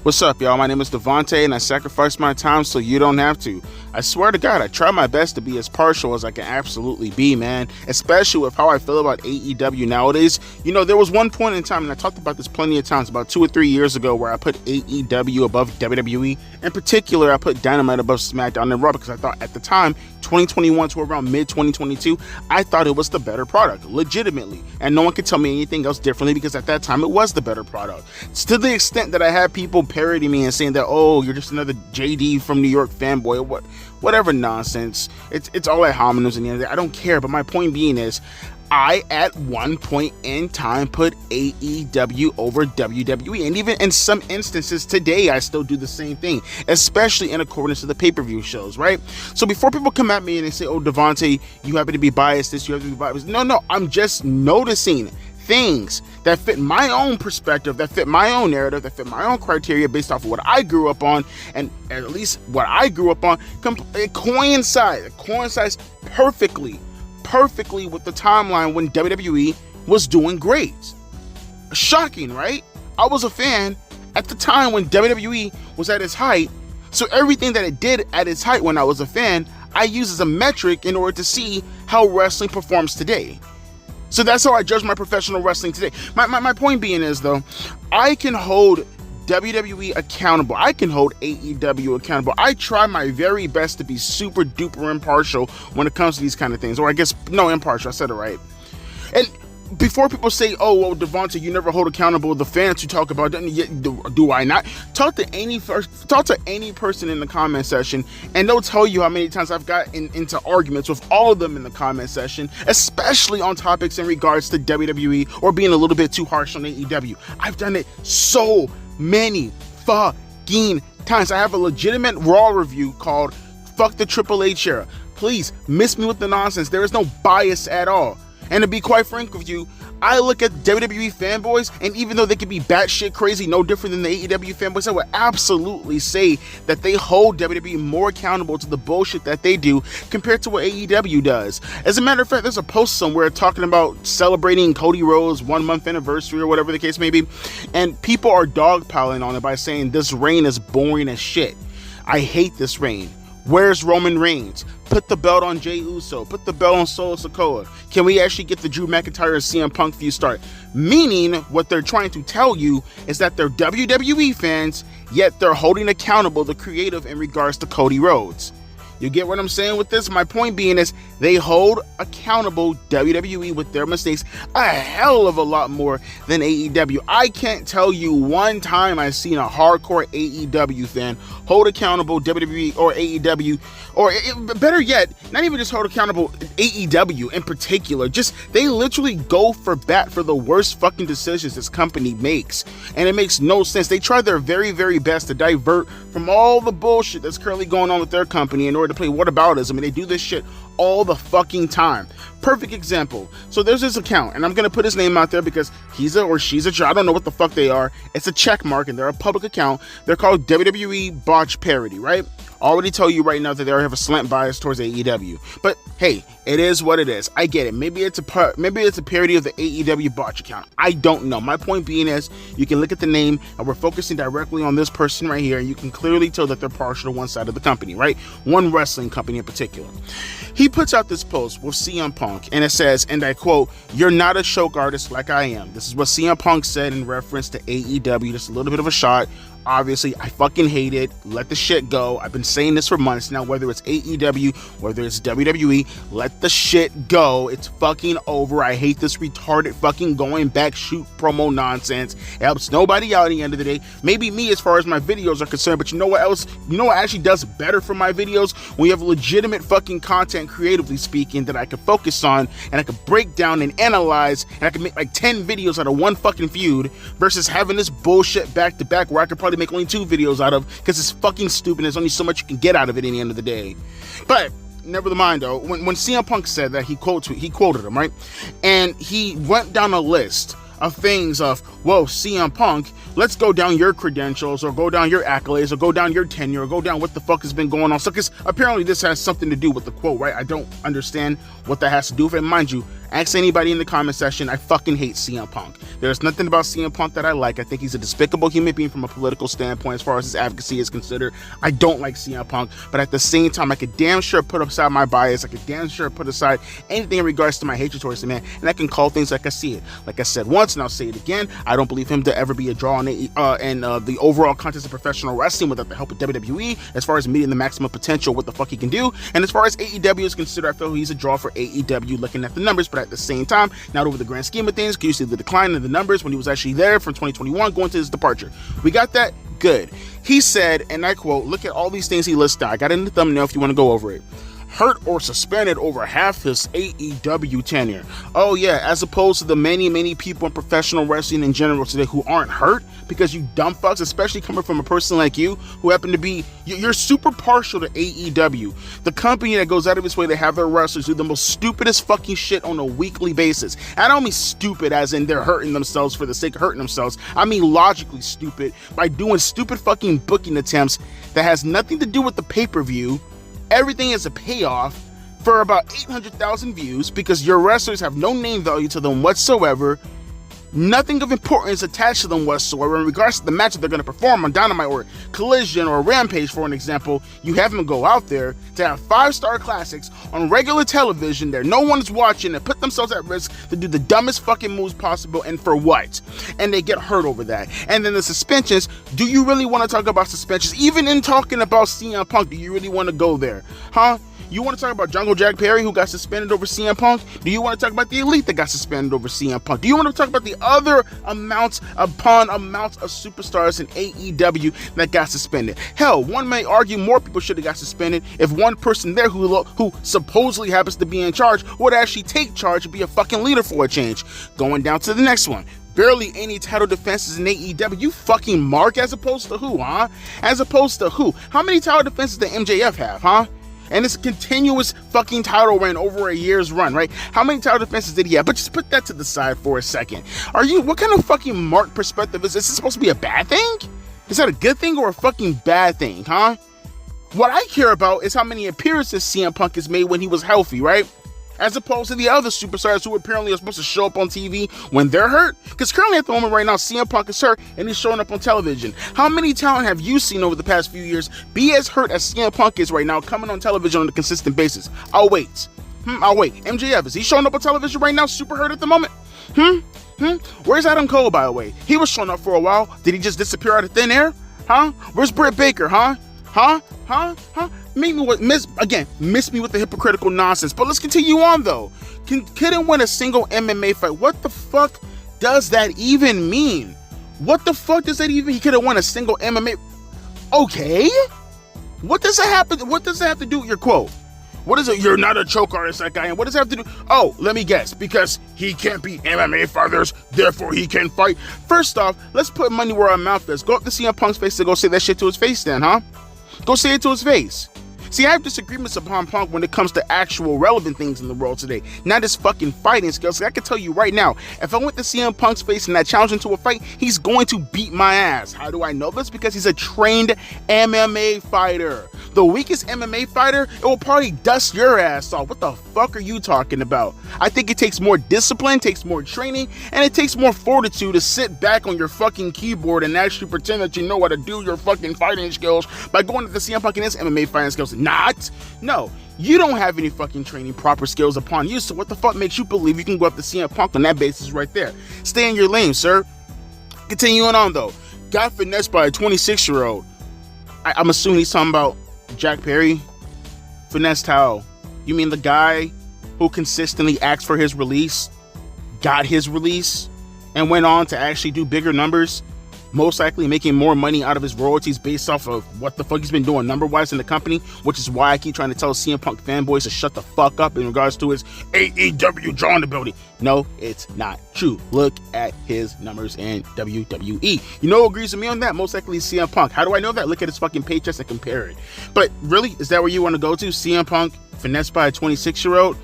What's up, y'all? My name is Devontae, and I sacrifice my time so you don't have to. I swear to God, I try my best to be as partial as I can absolutely be, man. Especially with how I feel about AEW nowadays. You know, there was one point in time, and I talked about this plenty of times, about 2 or 3 years ago, where I put AEW above WWE. In particular, I put Dynamite above SmackDown and Raw because I thought at the time, 2021 to around mid-2022, I thought it was the better product, legitimately. And no one could tell me anything else differently because at that time, it was the better product. It's to the extent that I had people parodying me and saying that, oh, you're just another JD from New York fanboy, or whatever nonsense. It's all at homonyms and the end of the day. I don't care, but my point being is, I, at one point in time, put AEW over WWE, and even in some instances today, I still do the same thing, especially in accordance to the pay-per-view shows, right? So before people come at me and they say, oh, Devontae, you happen to be biased, you have to be biased. No, I'm just noticing things that fit my own perspective, that fit my own narrative, that fit my own criteria based off of what I grew up on, and at least what I grew up on, it coincides perfectly with the timeline when WWE was doing great. Shocking, right? I was a fan at the time when WWE was at its height, so everything that it did at its height when I was a fan, I use as a metric in order to see how wrestling performs today. So that's how I judge my professional wrestling today. My point being is, though, I can hold WWE accountable. I can hold AEW accountable. I try my very best to be super duper impartial when it comes to these kind of things. Or I guess, no, impartial. I said it right. And before people say, oh, well, Devontae, you never hold accountable the fans who talk about it, do I not? Talk to any person in the comment section, and they'll tell you how many times I've gotten into arguments with all of them in the comment section, especially on topics in regards to WWE or being a little bit too harsh on AEW. I've done it so many fucking times. I have a legitimate Raw review called Fuck the Triple H Era. Please, miss me with the nonsense. There is no bias at all. And to be quite frank with you, I look at WWE fanboys, and even though they can be batshit crazy, no different than the AEW fanboys, I would absolutely say that they hold WWE more accountable to the bullshit that they do compared to what AEW does. As a matter of fact, there's a post somewhere talking about celebrating Cody Rhodes' 1 month anniversary or whatever the case may be, and people are dogpiling on it by saying this reign is boring as shit. I hate this reign. Where's Roman Reigns? Put the belt on Jey Uso. Put the belt on Solo Sikoa. Can we actually get the Drew McIntyre and CM Punk feud start? Meaning, what they're trying to tell you is that they're WWE fans, yet they're holding accountable the creative in regards to Cody Rhodes. You get what I'm saying with this? My point being is they hold accountable WWE with their mistakes a hell of a lot more than AEW. I can't tell you one time I've seen a hardcore AEW fan hold accountable WWE or AEW, or better yet, not even just hold accountable AEW in particular. Just they literally go for bat for the worst fucking decisions this company makes. And it makes no sense. They try their very, very best to divert from all the bullshit that's currently going on with their company in order to play whataboutism, and they do this shit all the fucking time. Perfect example. So there's this account, and I'm gonna put his name out there because he's a or she's a, I don't know what the fuck they are. It's a check mark, and they're a public account. They're called WWE Botch Parody, right? I already tell you right now that they have a slant bias towards AEW, but hey, it is what it is. I get it. Maybe it's a parody of the AEW Botch account. I don't know. My point being is, you can look at the name, and we're focusing directly on this person right here, and you can clearly tell that they're partial to one side of the company, right? One wrestling company in particular. He puts out this post with CM Punk, and it says, and I quote, "You're not a choke artist like I am." This is what CM Punk said in reference to AEW. Just a little bit of a shot. Obviously, I fucking hate it. Let the shit go. I've been saying this for months now, whether it's AEW, whether it's WWE, let the shit go. It's fucking over. I hate this retarded fucking going back shoot promo nonsense. It helps nobody out at the end of the day. Maybe me as far as my videos are concerned, but you know what else? You know what actually does better for my videos? When you have legitimate fucking content, creatively speaking, that I can focus on, and I can break down and analyze, and I can make like 10 videos out of one fucking feud, versus having this bullshit back to back where I could probably make only 2 videos out of, because it's fucking stupid. There's only so much you can get out of it in the end of the day. But never mind though, when CM Punk said that, he quoted him, right? And he went down a list things of, whoa, CM Punk, let's go down your credentials or go down your accolades or go down your tenure or go down what the fuck has been going on. So, because apparently this has something to do with the quote, right? I don't understand what that has to do with it. Mind you, ask anybody in the comment section, I fucking hate CM Punk. There's nothing about CM Punk that I like. I think he's a despicable human being from a political standpoint as far as his advocacy is considered. I don't like CM Punk, but at the same time, I could damn sure put aside my bias. I could damn sure put aside anything in regards to my hatred towards the man, and I can call things like I see it. Like I said once, and I'll say it again, I don't believe him to ever be a draw in the overall contest of professional wrestling without the help of WWE, as far as meeting the maximum potential, what the fuck he can do. And as far as AEW is considered, I feel he's a draw for AEW looking at the numbers, but at the same time, not over the grand scheme of things, because you see the decline in the numbers when he was actually there from 2021 going to his departure. We got that? Good. He said, and I quote, look at all these things he listed. I got it in the thumbnail if you want to go over it. Hurt or suspended over half his AEW tenure. Oh yeah, as opposed to the many people in professional wrestling in general today who aren't hurt, because you dumb fucks, especially coming from a person like you who happen to be, you're super partial to AEW, the company that goes out of its way to have their wrestlers do the most stupidest fucking shit on a weekly basis. I don't mean stupid as in they're hurting themselves for the sake of hurting themselves. I mean logically stupid by doing stupid fucking booking attempts that has nothing to do with the pay-per-view. Everything is a payoff for about 800,000 views because your wrestlers have no name value to them whatsoever. Nothing of importance attached to them whatsoever in regards to the match that they're going to perform on Dynamite or Collision or Rampage, for an example. You have them go out there to have 5-star classics on regular television that no one is watching and put themselves at risk to do the dumbest fucking moves possible, and for what? And they get hurt over that. And then the suspensions, do you really want to talk about suspensions? Even in talking about CM Punk, do you really want to go there? Huh? You want to talk about Jungle Jack Perry, who got suspended over CM Punk? Do you want to talk about the Elite that got suspended over CM Punk? Do you want to talk about the other amounts upon amounts of superstars in AEW that got suspended? Hell, one may argue more people should have got suspended if one person there who supposedly happens to be in charge would actually take charge and be a fucking leader for a change. Going down to the next one. Barely any title defenses in AEW. You fucking mark, as opposed to who, huh? As opposed to who? How many title defenses does MJF have, huh? And it's a continuous fucking title reign over a year's run, right? How many title defenses did he have? But just put that to the side for a second. What kind of fucking mark perspective is this? Is this supposed to be a bad thing? Is that a good thing or a fucking bad thing, huh? What I care about is how many appearances CM Punk has made when he was healthy, right? As opposed to the other superstars who apparently are supposed to show up on TV when they're hurt. Because currently at the moment right now, CM Punk is hurt and he's showing up on television. How many talent have you seen over the past few years be as hurt as CM Punk is right now, coming on television on a consistent basis? I'll wait. I'll wait. MJF, is he showing up on television right now, super hurt at the moment? Where's Adam Cole, by the way? He was showing up for a while. Did he just disappear out of thin air? Huh? Where's Britt Baker, huh? Miss me with the hypocritical nonsense. But let's continue on, though. Couldn't win a single MMA fight. What the fuck does that even mean? What the fuck does that even? He couldn't win a single MMA. Okay. What does that happen? What does that have to do with your quote? What is it? You're not a choke artist, that guy. And what does that have to do? Oh, let me guess. Because he can't beat MMA fighters, therefore he can fight. First off, let's put money where our mouth is. Go up to CM Punk's face to go say that shit to his face, then, huh? Go say it to his face. See, I have disagreements upon Punk when it comes to actual relevant things in the world today, not his fucking fighting skills. I can tell you right now, if I went to CM Punk's face and I challenged him to a fight, he's going to beat my ass. How do I know this? Because he's a trained MMA fighter. The weakest MMA fighter, it will probably dust your ass off. What the fuck are you talking about? I think it takes more discipline, takes more training, and it takes more fortitude to sit back on your fucking keyboard and actually pretend that you know how to do your fucking fighting skills by going to the CM Punk and his MMA fighting skills. No, you don't have any fucking training proper skills upon you, so what the fuck makes you believe you can go up to CM Punk on that basis right there? Stay in your lane, sir. Continuing on, though. Got finessed by a 26-year-old. I'm assuming he's talking about Jack Perry. Finessed how? You mean the guy who consistently asked for his release, got his release, and went on to actually do bigger numbers? Most likely making more money out of his royalties based off of what the fuck he's been doing number-wise in the company, which is why I keep trying to tell CM Punk fanboys to shut the fuck up in regards to his AEW drawing ability. No, it's not true. Look at his numbers in WWE. You know who agrees with me on that? Most likely CM Punk. How do I know that? Look at his fucking paychecks and compare it. But really, is that where you want to go to? CM Punk finessed by a 26-year-old?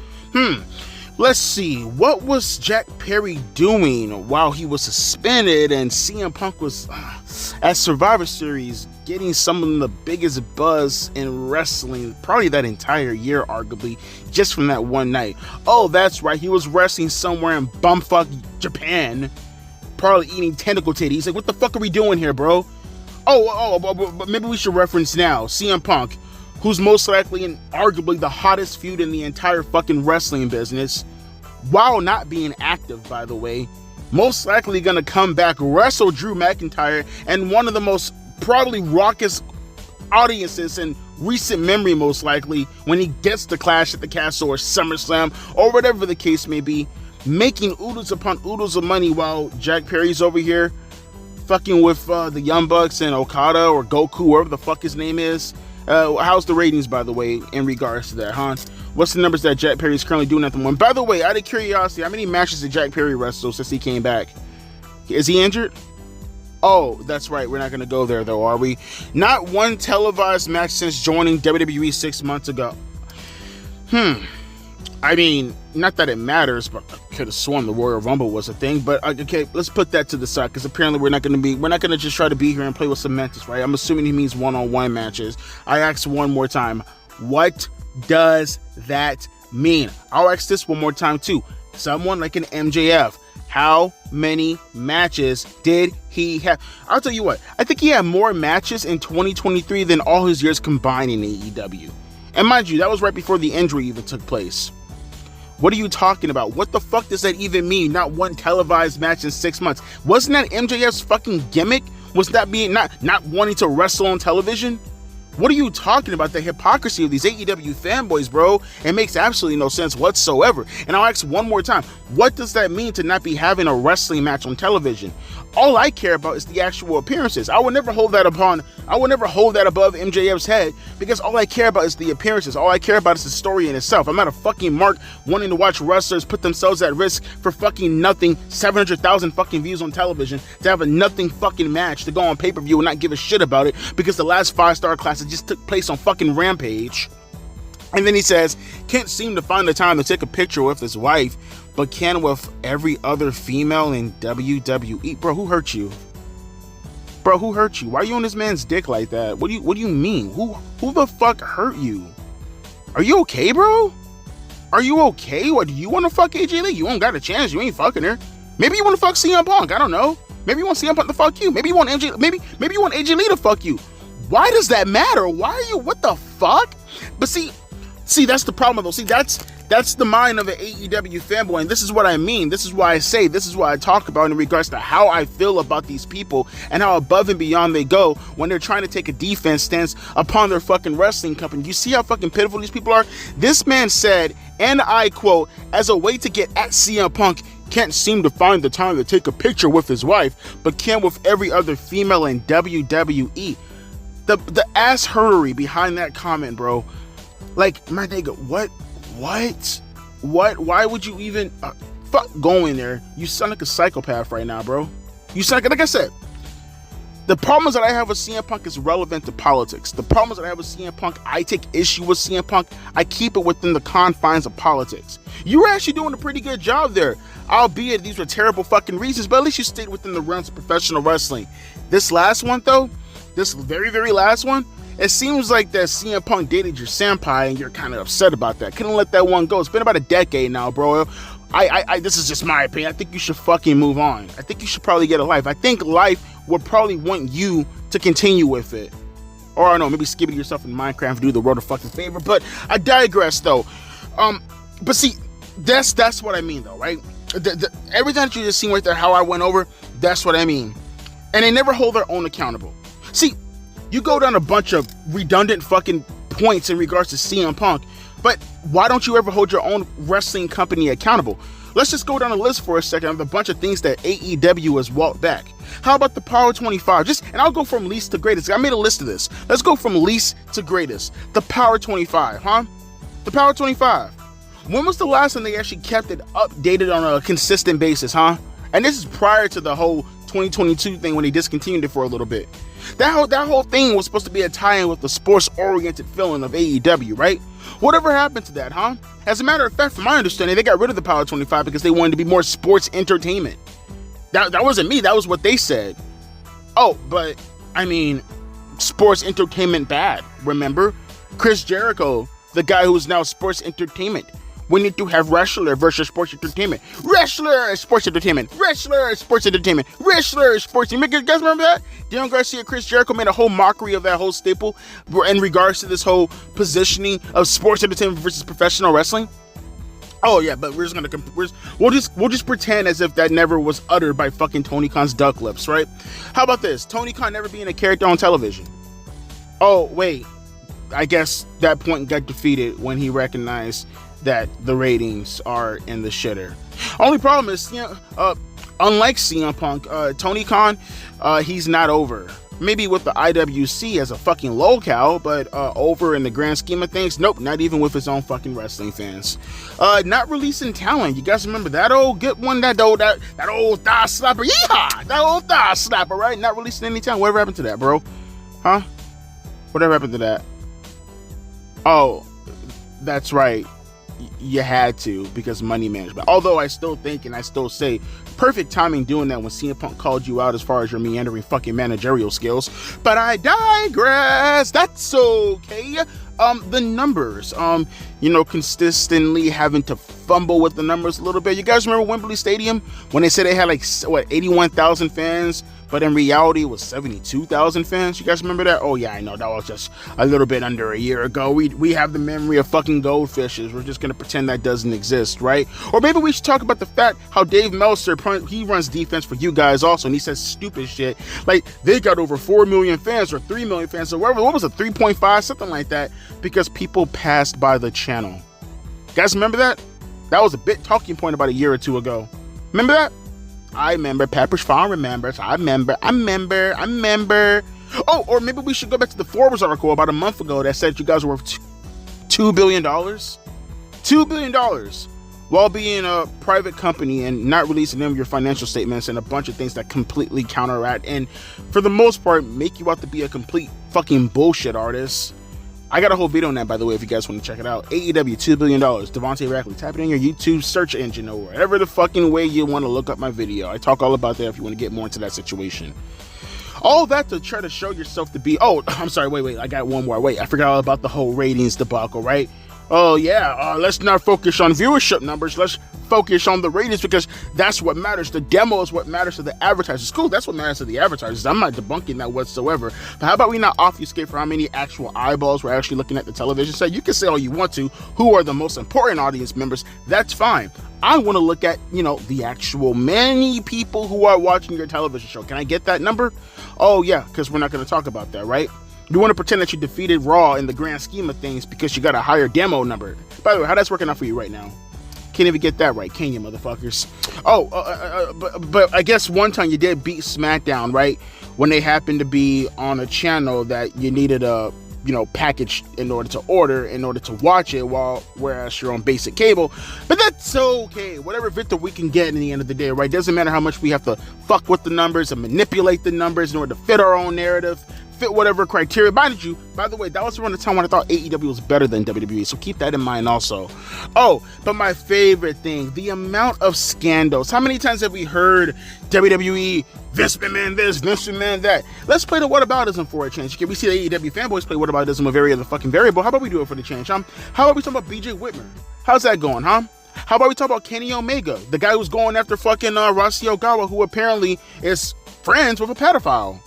Let's see, what was Jack Perry doing while he was suspended and CM Punk was at Survivor Series getting some of the biggest buzz in wrestling, probably that entire year, arguably, just from that one night? Oh, that's right, he was wrestling somewhere in bumfuck Japan, probably eating tentacle titties. Like, what the fuck are we doing here, bro? But maybe we should reference now CM Punk, who's most likely and arguably the hottest feud in the entire fucking wrestling business, while not being active, by the way, most likely gonna come back, wrestle Drew McIntyre, and one of the most probably raucous audiences in recent memory, most likely, when he gets to Clash at the Castle or SummerSlam, or whatever the case may be, making oodles upon oodles of money while Jack Perry's over here fucking with the Young Bucks and Okada or Goku, whatever the fuck his name is. How's the ratings, by the way, in regards to that, huh? What's the numbers that Jack Perry is currently doing at the moment? By the way, out of curiosity, how many matches did Jack Perry wrestle since he came back? Is he injured? Oh, that's right. We're not going to go there, though, are we? Not one televised match since joining WWE 6 months ago. I mean, not that it matters, but I could have sworn the Royal Rumble was a thing. But okay, let's put that to the side, because apparently we're not going to just try to be here and play with semantics, right? I'm assuming he means one-on-one matches. I ask one more time, what does that mean? I'll ask this one more time too. Someone like an MJF, how many matches did he have? I'll tell you what, I think he had more matches in 2023 than all his years combined in AEW. And mind you, that was right before the injury even took place. What are you talking about? What the fuck does that even mean? Not one televised match in 6 months. Wasn't that MJF's fucking gimmick? Was that being not wanting to wrestle on television? What are you talking about? The hypocrisy of these AEW fanboys, bro. It makes absolutely no sense whatsoever. And I'll ask one more time, what does that mean to not be having a wrestling match on television? All I care about is the actual appearances. I would never hold that above MJF's head, because all I care about is the appearances. All I care about is the story in itself. I'm not a fucking mark wanting to watch wrestlers put themselves at risk for fucking nothing, 700,000 fucking views on television, to have a nothing fucking match, to go on pay-per-view and not give a shit about it because the last 5-star classic just took place on fucking Rampage. And then he says, can't seem to find the time to take a picture with his wife, but can with every other female in WWE. Bro, who hurt you? Bro, who hurt you? Why are you on this man's dick like that? What do you mean? Who the fuck hurt you? Are you okay, bro? Are you okay? What, do you want to fuck AJ Lee? You don't got a chance. You ain't fucking her. Maybe you want to fuck CM Punk. I don't know. Maybe you want CM Punk to fuck you. Maybe you want maybe you want AJ Lee to fuck you. Why does that matter? Why are you, what the fuck? But see, that's the problem though. See, that's the mind of an AEW fanboy, and this is what I mean. This is why I talk about in regards to how I feel about these people and how above and beyond they go when they're trying to take a defense stance upon their fucking wrestling company. You see how fucking pitiful these people are? This man said, and I quote, as a way to get at CM Punk, can't seem to find the time to take a picture with his wife, but can with every other female in WWE. The ass hurtery behind that comment, bro. Like, my nigga, what? Why would you even fuck going there? You sound like a psychopath right now, bro. You sound like I said, the problems that I have with CM Punk is relevant to politics. The problems that I have with CM Punk, I take issue with CM Punk. I keep it within the confines of politics. You were actually doing a pretty good job there, albeit these were terrible fucking reasons, but at least you stayed within the realms of professional wrestling. This last one, though, this very, very last one, it seems like that CM Punk dated your senpai and you're kind of upset about that. Couldn't let that one go. It's been about a decade now, bro. This is just my opinion. I think you should fucking move on. I think you should probably get a life. I think life would probably want you to continue with it. Or I don't know, maybe skip it yourself in Minecraft, do the world a fucking favor. But I digress, though. But see, that's what I mean, though, right? Everything that you just seen right there, how I went over, that's what I mean. And they never hold their own accountable. See, you go down a bunch of redundant fucking points in regards to CM Punk, but why don't you ever hold your own wrestling company accountable? Let's just go down a list for a second of a bunch of things that AEW has walked back. How about the Power 25? And I'll go from least to greatest. I made a list of this. Let's go from least to greatest. The Power 25, huh? The Power 25. When was the last time they actually kept it updated on a consistent basis, huh? And this is prior to the whole 2022 thing when they discontinued it for a little bit. That whole thing was supposed to be a tie-in with the sports-oriented feeling of AEW, right? Whatever happened to that, huh? As a matter of fact, from my understanding, they got rid of the Power 25 because they wanted to be more sports entertainment. That wasn't me. That was what they said. Oh, but, I mean, sports entertainment bad, remember? Chris Jericho, the guy who's now sports entertainment. We need to have wrestler versus sports entertainment. Wrestler, sports entertainment. Wrestler, sports entertainment. Wrestler, sports entertainment. You guys remember that? Daniel Garcia, Chris Jericho made a whole mockery of that whole staple in regards to this whole positioning of sports entertainment versus professional wrestling. Oh yeah, but we're just gonna we'll just pretend as if that never was uttered by fucking Tony Khan's duck lips, right? How about this? Tony Khan never being a character on television. Oh wait, I guess that point got defeated when he recognized that the ratings are in the shitter. Only problem is, unlike CM Punk, Tony Khan, he's not over. Maybe with the IWC as a fucking locale, but over in the grand scheme of things, nope, not even with his own fucking wrestling fans. Not releasing talent. You guys remember that old good one, that old thigh slapper? Yeehaw! That old thigh slapper, right? Not releasing any talent. Whatever happened to that, bro? Huh? Whatever happened to that? Oh, that's right. You had to, because money management. Although I still think and I still say perfect timing doing that when CM Punk called you out as far as your meandering fucking managerial skills. But I digress. That's okay. The numbers, consistently having to fumble with the numbers a little bit. You guys remember Wembley Stadium when they said they had 81,000 fans, but in reality it was 72,000 fans? You guys remember that? Oh yeah, I know, that was just a little bit under a year ago. We have the memory of fucking goldfishes. We're just gonna pretend that doesn't exist, right? Or maybe we should talk about the fact how Dave Meltzer, he runs defense for you guys also, and he says stupid shit like they got over 4 million fans or 3 million fans or whatever. What was it, 3.5, something like that, because people passed by the channel. You guys remember that? That was a big talking point about a year or two ago. Remember that? I remember. Pepperidge Farm remembers. I remember. Oh, or maybe we should go back to the Forbes article about a month ago that said you guys were worth $2 billion. $2 billion. While being a private company and not releasing them your financial statements and a bunch of things that completely counteract and, for the most part, make you out to be a complete fucking bullshit artist. I got a whole video on that, by the way, if you guys want to check it out. AEW, $2 billion. Devontae Rackley. Type it in your YouTube search engine or whatever the fucking way you want to look up my video. I talk all about that if you want to get more into that situation. All that to try to show yourself to be... Oh, I'm sorry. Wait. I got one more. Wait, I forgot all about the whole ratings debacle, right? Oh, yeah. Let's not focus on viewership numbers. Let's focus on the ratings because that's what matters. The demo is what matters to the advertisers. Cool, that's what matters to the advertisers. I'm not debunking that whatsoever. But how about we not obfuscate for how many actual eyeballs we're actually looking at the television set? You can say all you want to. Who are the most important audience members? That's fine. I want to look at, the actual many people who are watching your television show. Can I get that number? Oh, yeah, because we're not going to talk about that, right? You want to pretend that you defeated Raw in the grand scheme of things because you got a higher demo number. By the way, how that's working out for you right now? Can't even get that right, can you, motherfuckers? Oh, but I guess one time you did beat SmackDown, right? When they happened to be on a channel that you needed a, package in order to order, in order to watch it, whereas you're on basic cable. But that's okay. Whatever victory we can get in the end of the day, right? Doesn't matter how much we have to fuck with the numbers and manipulate the numbers in order to fit our own narrative, fit whatever criteria. By the way, that was around the time when I thought AEW was better than WWE, so keep that in mind also. Oh, but my favorite thing, the amount of scandals. How many times have we heard WWE, Vince McMahon this, Vince McMahon that? Let's play the whataboutism for a change. Can we see the AEW fanboys play whataboutism of every other fucking variable? How about we do it for the change, huh? How about we talk about BJ Whitmer? How's that going, huh? How about we talk about Kenny Omega, the guy who's going after fucking Rossy Ogawa, who apparently is friends with a pedophile?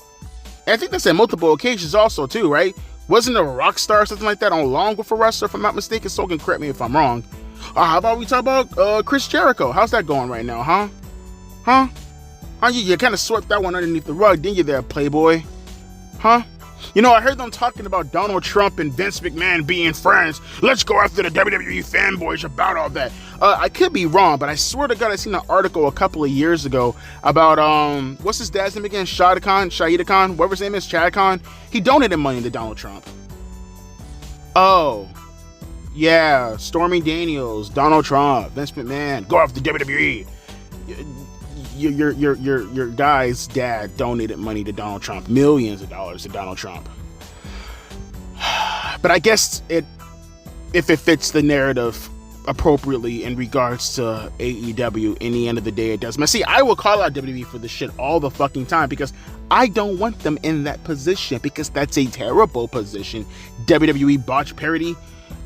And I think that's at multiple occasions also too, right? Wasn't a rock star or something like that on Long with a wrestler, if I'm not mistaken? So can correct me if I'm wrong. How about we talk about Chris Jericho? How's that going right now, huh? You kind of swept that one underneath the rug, didn't you there, Playboy? Huh? I heard them talking about Donald Trump and Vince McMahon being friends. Let's go after the WWE fanboys about all that. I could be wrong, but I swear to God, I seen an article a couple of years ago about, what's his dad's name again? Shahid Khan, whatever his name is, Chad Khan. He donated money to Donald Trump. Oh, yeah, Stormy Daniels, Donald Trump, Vince McMahon, go after the WWE. your guy's dad donated money to Donald Trump, millions of dollars to Donald Trump. But I guess if it fits the narrative appropriately in regards to AEW, in the end of the day, it does. Man, see, I will call out WWE for this shit all the fucking time because I don't want them in that position, because that's a terrible position. WWE botch parody.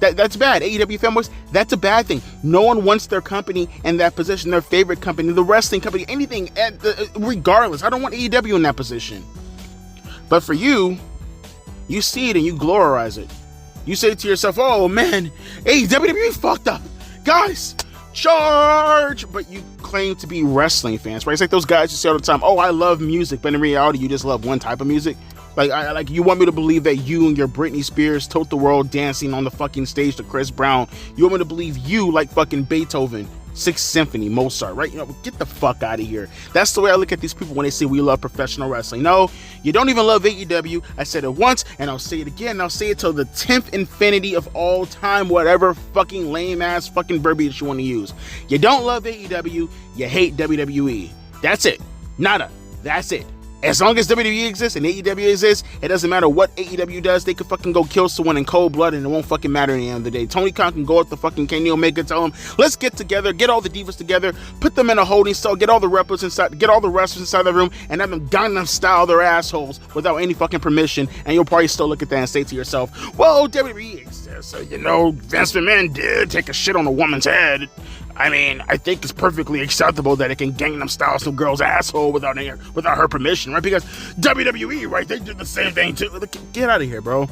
That's bad. AEW fanboys, that's a bad thing. No one wants their company in that position, their favorite company, the wrestling company, anything, regardless. I don't want AEW in that position. But for you, you see it and you glorize it. You say to yourself, oh man, WWE fucked up. Guys, charge! But you claim to be wrestling fans, right? It's like those guys you say all the time, oh, I love music, but in reality, you just love one type of music. Like you want me to believe that you and your Britney Spears tote the world dancing on the fucking stage to Chris Brown. You want me to believe you like fucking Beethoven, Sixth Symphony, Mozart, right? You know, get the fuck out of here. That's the way I look at these people when they say we love professional wrestling. No, you don't even love AEW. I said it once and I'll say it again. I'll say it till the 10th infinity of all time, whatever fucking lame ass fucking verbiage you want to use. You don't love AEW, you hate WWE. That's it. Nada. That's it. As long as WWE exists and AEW exists, it doesn't matter what AEW does. They could fucking go kill someone in cold blood and it won't fucking matter at the end of the day. Tony Khan can go up to fucking Kenny Omega, tell him, let's get together, get all the divas together, put them in a holding cell, get all the wrestlers inside the room, and have them Gangnam style their assholes without any fucking permission. And you'll probably still look at that and say to yourself, well, WWE exists, so you know, Vince McMahon did take a shit on a woman's head. I mean, I think it's perfectly acceptable that it can Gangnam style some girl's asshole without her permission, right? Because WWE, right, they did the same thing too. Get out of here, bro.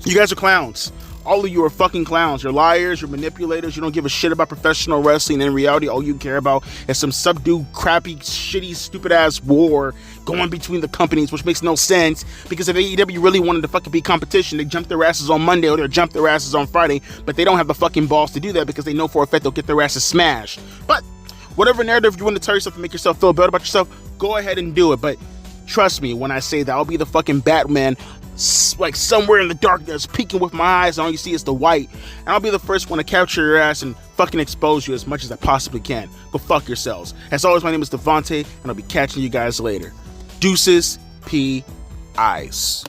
You guys are clowns. All of you are fucking clowns. You're liars, you're manipulators, you don't give a shit about professional wrestling. In reality, all you care about is some subdued, crappy, shitty, stupid-ass war going between the companies, which makes no sense, because if AEW really wanted to fucking be competition, they jump their asses on Monday or they'll jump their asses on Friday, but they don't have the fucking balls to do that because they know for a fact they'll get their asses smashed. But whatever narrative you want to tell yourself to make yourself feel better about yourself, go ahead and do it. But trust me when I say that I'll be the fucking Batman, like somewhere in the darkness, peeking with my eyes, and all you see is the white, and I'll be the first one to capture your ass and fucking expose you as much as I possibly can. Go fuck yourselves. As always, my name is Devontae, and I'll be catching you guys later. Deuces, P. Ice.